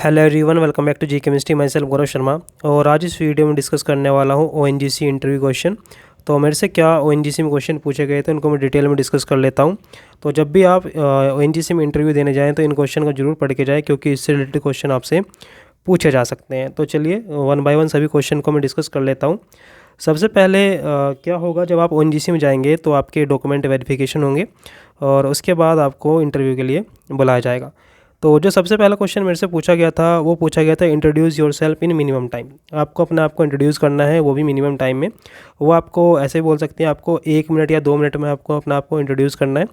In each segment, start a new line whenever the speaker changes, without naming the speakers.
Hello everyone, welcome back to G chemistry. Myself Gaurav Sharma. और आज इस वीडियो में डिस्कस करने वाला हूँ ओएनजीसी इंटरव्यू क्वेश्चन। तो मेरे से क्या ओएनजीसी में क्वेश्चन पूछे गए थे उनको मैं डिटेल में डिस्कस कर लेता हूँ। तो जब भी आप ओएनजीसी में इंटरव्यू देने जाएँ तो इन क्वेश्चन को जरूर पढ़ के जाएँ, क्योंकि इससे रिलेटेड क्वेश्चन आपसे पूछे जा सकते हैं। तो चलिए वन बाय वन सभी क्वेश्चन को मैं डिस्कस कर लेता हूँ। सबसे पहले क्या होगा, जब आप ओएनजीसी में जाएंगे तो आपके डॉक्यूमेंट वेरिफिकेशन होंगे और उसके बाद आपको इंटरव्यू के लिए बुलाया जाएगा। तो जो सबसे पहला क्वेश्चन मेरे से पूछा गया था वो पूछा गया था introduce your self in minimum time. आपको अपने आप को इंट्रोड्यूस करना है, वो भी मिनिमम टाइम में। वो आपको ऐसे बोल सकते हैं, आपको 1 मिनट या 2 मिनट में आपको अपने आप को इंट्रोड्यूस करना है।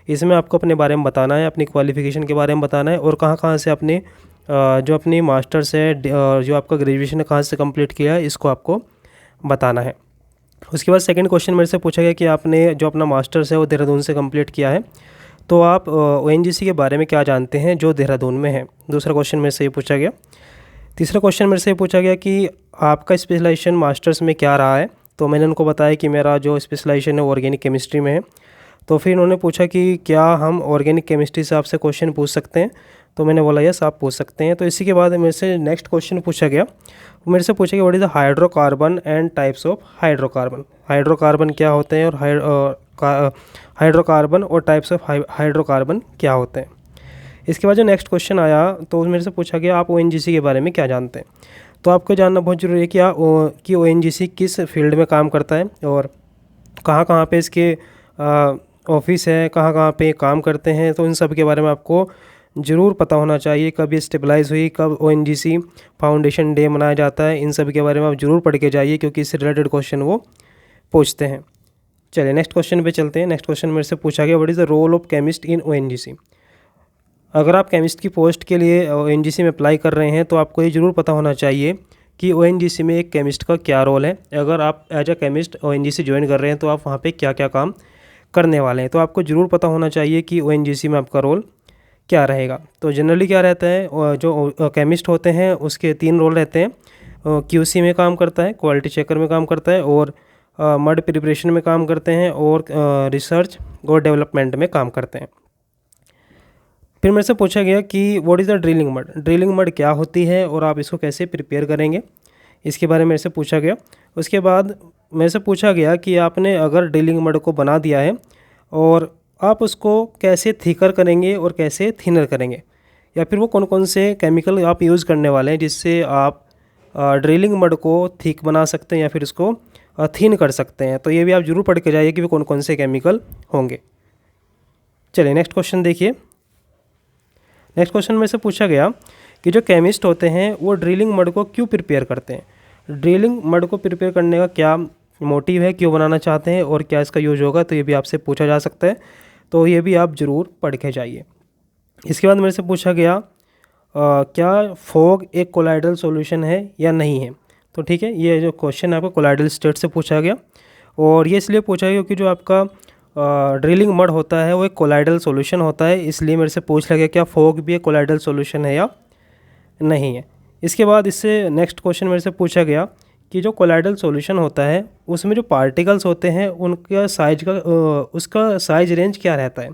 इसमें आपको अपने बारे में बताना है, अपनी क्वालिफिकेशन के बारे में बताना है और कहाँ कहाँ से अपने जो अपनी मास्टर्स है, जो आपका ग्रेजुएशन है, कहाँ से कंप्लीट किया है, इसको आपको बताना है। उसके बाद सेकंड क्वेश्चन मेरे से पूछा गया कि आपने जो अपना मास्टर्स है वो देहरादून से कंप्लीट किया है, तो आप ओएनजीसी के बारे में क्या जानते हैं जो देहरादून में है। दूसरा क्वेश्चन मेरे से ये पूछा गया। तीसरा क्वेश्चन मेरे से ये पूछा गया कि आपका स्पेशलाइजेशन मास्टर्स में क्या रहा है। तो मैंने उनको बताया कि मेरा जो स्पेशलाइजेशन है वो ऑर्गेनिक केमिस्ट्री में है। तो फिर उन्होंने पूछा कि क्या हम ऑर्गेनिक केमिस्ट्री से आपसे क्वेश्चन पूछ सकते हैं। तो मैंने बोला यस, आप पूछ सकते हैं। तो इसी के बाद मेरे से नेक्स्ट क्वेश्चन पूछा गया। वो मेरे से पूछा कि what is the hydrocarbon and types of hydrocarbon. Hydrocarbon क्या होते हैं और हाइड्रोकार्बन और टाइप्स ऑफ हाइड्रोकार्बन क्या होते हैं। इसके बाद जो नेक्स्ट क्वेश्चन आया तो मेरे से पूछा गया आप ओएनजीसी के बारे में क्या जानते हैं। तो आपको जानना बहुत ज़रूरी है कि ओएनजीसी किस फील्ड में काम करता है और कहाँ कहाँ पे इसके ऑफिस है, कहाँ कहाँ पे काम करते हैं। तो इन सब के बारे में आपको ज़रूर पता होना चाहिए। कब ये स्टेबलाइज हुई, कब ओएनजीसी फाउंडेशन डे मनाया जाता है, इन सब के बारे में आप ज़रूर पढ़ के जाइए, क्योंकि इससे रिलेटेड क्वेश्चन वो पूछते हैं। चलिए नेक्स्ट क्वेश्चन पे चलते हैं। नेक्स्ट क्वेश्चन मेरे से पूछा गया what is the role of chemist in ONGC. अगर आप केमिस्ट की पोस्ट के लिए ओएनजीसी में अप्लाई कर रहे हैं तो आपको ये ज़रूर पता होना चाहिए कि ओएनजीसी में एक केमिस्ट का क्या रोल है। अगर आप as a chemist ONGC join कर रहे हैं तो आप वहाँ पे क्या क्या काम करने वाले हैं। तो आपको ज़रूर पता होना चाहिए कि ओएनजीसी में आपका रोल क्या रहेगा। तो जनरली क्या रहता है, जो केमिस्ट होते हैं उसके 3 रोल रहते हैं। क्यूसी में काम करता है, क्वालिटी चेकर में काम करता है, और मड प्रिपरेशन में काम करते हैं, और रिसर्च और डेवलपमेंट में काम करते हैं। फिर मेरे से पूछा गया कि what is the drilling mud. Drilling mud क्या होती है और आप इसको कैसे प्रिपेयर करेंगे, इसके बारे में मेरे से पूछा गया। उसके बाद मेरे से पूछा गया कि आपने अगर ड्रिलिंग मड को बना दिया है और आप उसको कैसे थिकर करेंगे और कैसे थिनर करेंगे, या फिर वो कौन कौन से केमिकल आप यूज़ करने वाले हैं जिससे आप ड्रिलिंग मड को थिक बना सकते हैं या फिर इसको थिन कर सकते हैं। तो ये भी आप जरूर पढ़ के जाइए कि वो कौन कौन से केमिकल होंगे। चलिए नेक्स्ट क्वेश्चन देखिए। नेक्स्ट क्वेश्चन में से पूछा गया कि जो केमिस्ट होते हैं वो ड्रिलिंग मड को क्यों प्रिपेयर करते हैं। ड्रिलिंग मड को प्रिपेयर करने का क्या मोटिव है, क्यों बनाना चाहते हैं और क्या इसका यूज होगा, तो ये भी आपसे पूछा जा सकता है। तो ये भी आप ज़रूर पढ़ के जाइए। इसके बाद मेरे से पूछा गया क्या फॉग एक कोलाइडल सॉल्यूशन है या नहीं है। तो ठीक है, ये जो क्वेश्चन है आपको कोलाइडल स्टेट से पूछा गया, और ये इसलिए पूछा गया क्योंकि जो आपका ड्रिलिंग मड होता है वो एक कोलाइडल सॉल्यूशन होता है, इसलिए मेरे से पूछ लिया गया क्या फॉग भी एक कोलाइडल सॉल्यूशन है या नहीं है। इसके बाद इससे नेक्स्ट क्वेश्चन मेरे से पूछा गया कि जो कोलाइडल सॉल्यूशन होता है उसमें जो पार्टिकल्स होते हैं उनका साइज का उसका साइज रेंज क्या रहता है।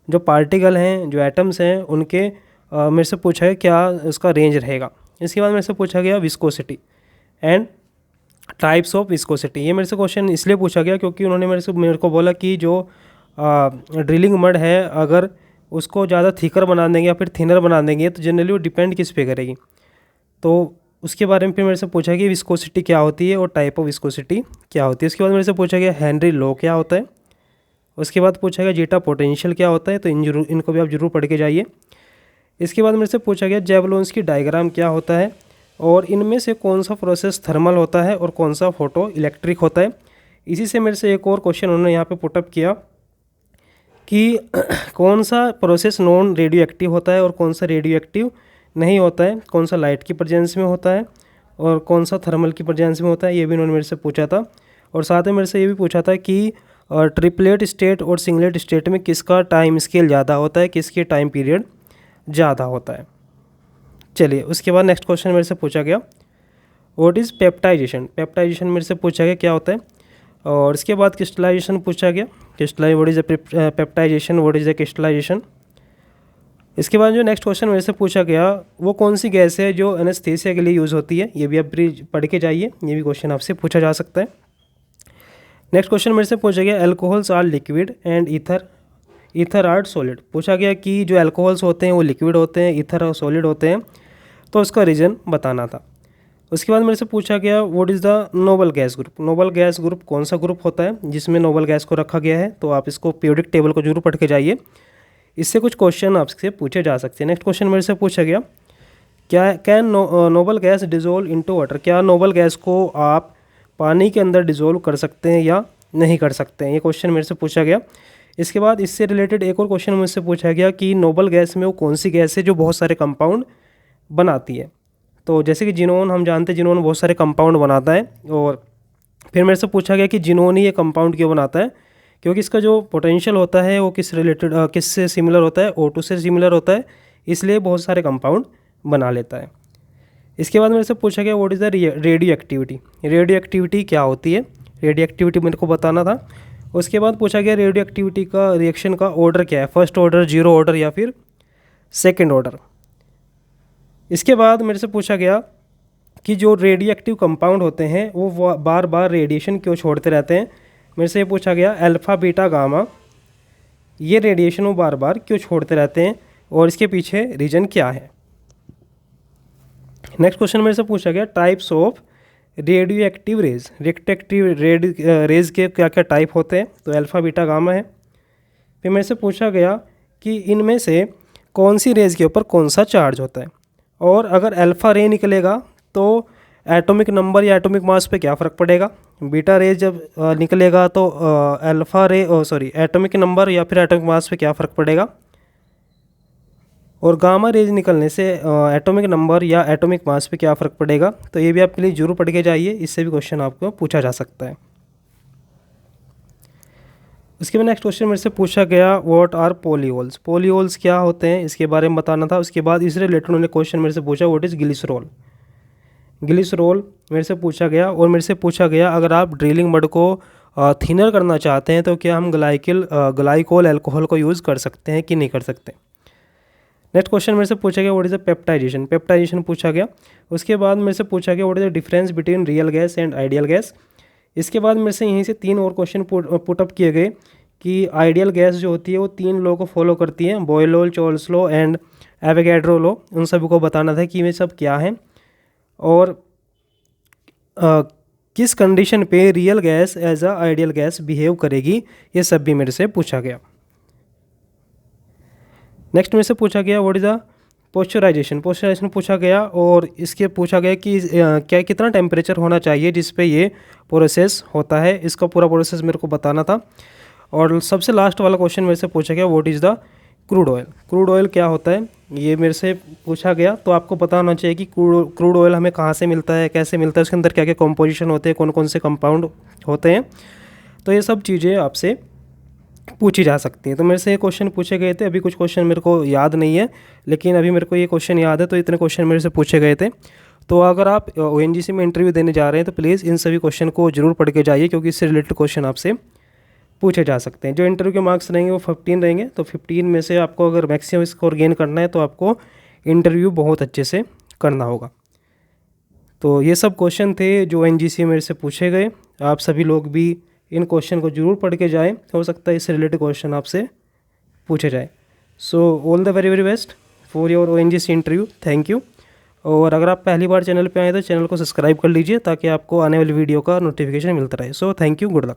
जो पार्टिकल हैं, जो एटम्स हैं, उनके मेरे से पूछा है क्या उसका रेंज रहेगा। इसके बाद मेरे से पूछा गया viscosity and types of viscosity. ये मेरे से क्वेश्चन इसलिए पूछा गया क्योंकि उन्होंने मेरे को बोला कि जो ड्रिलिंग मड है अगर उसको ज़्यादा थिकर बना देंगे या फिर थिनर बना देंगे तो जनरली वो डिपेंड किस पे करेगी। तो उसके बारे में फिर मेरे से पूछा कि विस्कोसिटी क्या होती है और टाइप ऑफ विस्कोसिटी क्या होती है। उसके बाद मेरे से पूछा गया हेनरी लॉ क्या होता है। उसके बाद पूछा गया जीटा पोटेंशियल क्या होता है। तो इनको भी आप जरूर पढ़ के जाइए। इसके बाद मेरे से पूछा गया जेवलॉन्स की डायग्राम क्या होता है और इनमें से कौन सा प्रोसेस थर्मल होता है और कौन सा फोटो इलेक्ट्रिक होता है। इसी से मेरे से एक और क्वेश्चन उन्होंने यहाँ पे पुटअप किया कि कौन सा प्रोसेस नॉन रेडियो एक्टिव होता है और कौन सा रेडियो एक्टिव नहीं होता है, कौन सा लाइट की प्रेजेंस में होता है और कौन सा थर्मल की प्रेजेंस में होता है। ये भी उन्होंने मेरे से पूछा था। और साथ में मेरे से ये भी पूछा था कि ट्रिपलेट स्टेट और सिंगलेट स्टेट में किसका टाइम स्केल ज़्यादा होता है, किसके टाइम पीरियड ज़्यादा होता है। चलिए उसके बाद नेक्स्ट क्वेश्चन मेरे से पूछा गया व्हाट इज़ पेप्टाइजेशन। पेप्टाइजेशन मेरे से पूछा गया क्या होता है। और इसके बाद क्रिस्टलाइजेशन पूछा गया, what is the peptization, what is the crystallization. इसके बाद जो नेक्स्ट क्वेश्चन मेरे से पूछा गया वो कौन सी गैस है जो एनेस्थीसिया के लिए यूज़ होती है, ये भी आप पढ़ के जाइए, ये भी क्वेश्चन आपसे पूछा जा सकता है। नेक्स्ट क्वेश्चन मेरे से पूछा गया alcohols are liquid and ether are solid. पूछा गया कि जो एल्कोहल्स होते हैं वो लिक्विड होते हैं, ईथर और सॉलिड होते हैं, तो उसका रीज़न बताना था। उसके बाद मेरे से पूछा गया what is the noble gas group. Noble gas group कौन सा ग्रुप होता है जिसमें नोबल गैस को रखा गया है, तो आप इसको पीरियोडिक टेबल को जरूर पढ़ के जाइए, इससे कुछ क्वेश्चन आपसे पूछे जा सकते हैं। नेक्स्ट क्वेश्चन मेरे से पूछा गया क्या can noble gas dissolve into water. क्या नोबल गैस को आप पानी के अंदर डिजोल्व कर सकते हैं या नहीं कर सकते हैं, ये क्वेश्चन मेरे से पूछा गया। इसके बाद इससे रिलेटेड एक और क्वेश्चन मुझसे पूछा गया कि नोबल गैस में वो कौन सी गैस है जो बहुत सारे कंपाउंड बनाती है। तो जैसे कि जिनोन, हम जानते हैं जिनोन बहुत सारे कंपाउंड बनाता है, और फिर मेरे से पूछा गया कि जिनोन ही ये कंपाउंड क्यों बनाता है, क्योंकि इसका जो पोटेंशियल होता है वो किससे सिमिलर होता है, O2 से सिमिलर होता है, इसलिए बहुत सारे कंपाउंड बना लेता है। इसके बाद मेरे से पूछा गया what is the radio activity. Radio activity क्या होती है, रेडियो एक्टिविटी मेरे को बताना था। उसके बाद पूछा गया रेडियो एक्टिविटी का रिएक्शन का ऑर्डर क्या है, फर्स्ट ऑर्डर, जीरो ऑर्डर या फिर सेकेंड ऑर्डर। इसके बाद मेरे से पूछा गया कि जो रेडियो एक्टिव कंपाउंड होते हैं वो बार बार रेडिएशन क्यों छोड़ते रहते हैं। मेरे से ये पूछा गया अल्फ़ा बीटा गामा, ये रेडिएशन वो बार बार क्यों छोड़ते रहते हैं और इसके पीछे रीज़न क्या है। नेक्स्ट क्वेश्चन मेरे से पूछा गया types of radioactive rays. Radioactive rays के क्या क्या टाइप होते हैं, तो अल्फ़ा बीटा गामा है। फिर मेरे से पूछा गया कि इनमें से कौन सी रेज के ऊपर कौन सा चार्ज होता है, और अगर अल्फ़ा रे निकलेगा तो एटॉमिक नंबर या एटॉमिक मास पे क्या फ़र्क पड़ेगा। बीटा रे जब निकलेगा तो एटॉमिक नंबर या फिर एटॉमिक मास पे क्या फ़र्क पड़ेगा, और गामा रेज निकलने से एटॉमिक नंबर या एटॉमिक मास पे क्या फ़र्क पड़ेगा। तो ये भी आप प्लीज़ जरूर पढ़ के जाइए, इससे भी क्वेश्चन आपको पूछा जा सकता है। उसके बाद नेक्स्ट क्वेश्चन मेरे से पूछा गया व्हाट आर पॉलीहोल्स। पॉलीहोल्स क्या होते हैं इसके बारे में बताना था। उसके बाद इससे रिलेटेड उन्होंने क्वेश्चन मेरे से पूछा व्हाट इज़ ग्लिसरॉल। ग्लिसरॉल मेरे से पूछा गया, और मेरे से पूछा गया अगर आप ड्रिलिंग मड को थिनर करना चाहते हैं तो क्या हम ग्लाइकोल एल्कोहल को यूज़ कर सकते हैं कि नहीं कर सकते। नेक्स्ट क्वेश्चन मेरे से पूछा गया what is the peptization. Peptization पूछा गया। उसके बाद मेरे से पूछा गया what is the difference between real gas and ideal gas. इसके बाद मेरे से यहीं से 3 और क्वेश्चन पुटअप किए गए कि आइडियल गैस जो होती है वो 3 लॉ को फॉलो करती है, Boyle law, Charles law and Avogadro law. उन सभी को बताना था कि ये सब क्या हैं और किस कंडीशन पे real gas as a ideal gas behave करेगी, ये सब भी मेरे से पूछा गया। नेक्स्ट मेरे से पूछा गया व्हाट इज़ द पोस्चराइजेशन। पोस्चराइजेशन पूछा गया, और इसके पूछा गया कि क्या कितना टेम्परेचर होना चाहिए जिस पे ये प्रोसेस होता है, इसका पूरा प्रोसेस मेरे को बताना था। और सबसे लास्ट वाला क्वेश्चन मेरे से पूछा गया what is the crude oil. Crude oil क्या होता है ये मेरे से पूछा गया, तो आपको पता होना चाहिए कि क्रूड ऑयल हमें कहाँ से मिलता है, कैसे मिलता है, उसके अंदर क्या क्या कॉम्पोजिशन होते हैं, कौन कौन से कंपाउंड होते हैं, तो ये सब चीज़ें आपसे पूछी जा सकती हैं। तो मेरे से ये क्वेश्चन पूछे गए थे, अभी कुछ क्वेश्चन मेरे को याद नहीं है, लेकिन अभी मेरे को ये क्वेश्चन याद है, तो इतने क्वेश्चन मेरे से पूछे गए थे। तो अगर आप ONGC में इंटरव्यू देने जा रहे हैं तो प्लीज़ इन सभी क्वेश्चन को जरूर पढ़ के जाइए, क्योंकि इससे रिलेटेड क्वेश्चन आपसे पूछे जा सकते हैं। जो इंटरव्यू के मार्क्स रहेंगे वो 15 रहेंगे, तो 15 में से आपको अगर मैक्सिमम स्कोर गेन करना है तो आपको इंटरव्यू बहुत अच्छे से करना होगा। तो ये सब क्वेश्चन थे जो ONGC मेरे से पूछे गए। आप सभी लोग भी इन क्वेश्चन को जरूर पढ़ के जाएं, हो सकता है इससे रिलेटेड क्वेश्चन आपसे पूछे जाए। So all the very very best for your ONGC interview. Thank you. और अगर आप पहली बार चैनल पे आए तो चैनल को सब्सक्राइब कर लीजिए ताकि आपको आने वाली वीडियो का नोटिफिकेशन मिलता रहे। So thank you, good luck.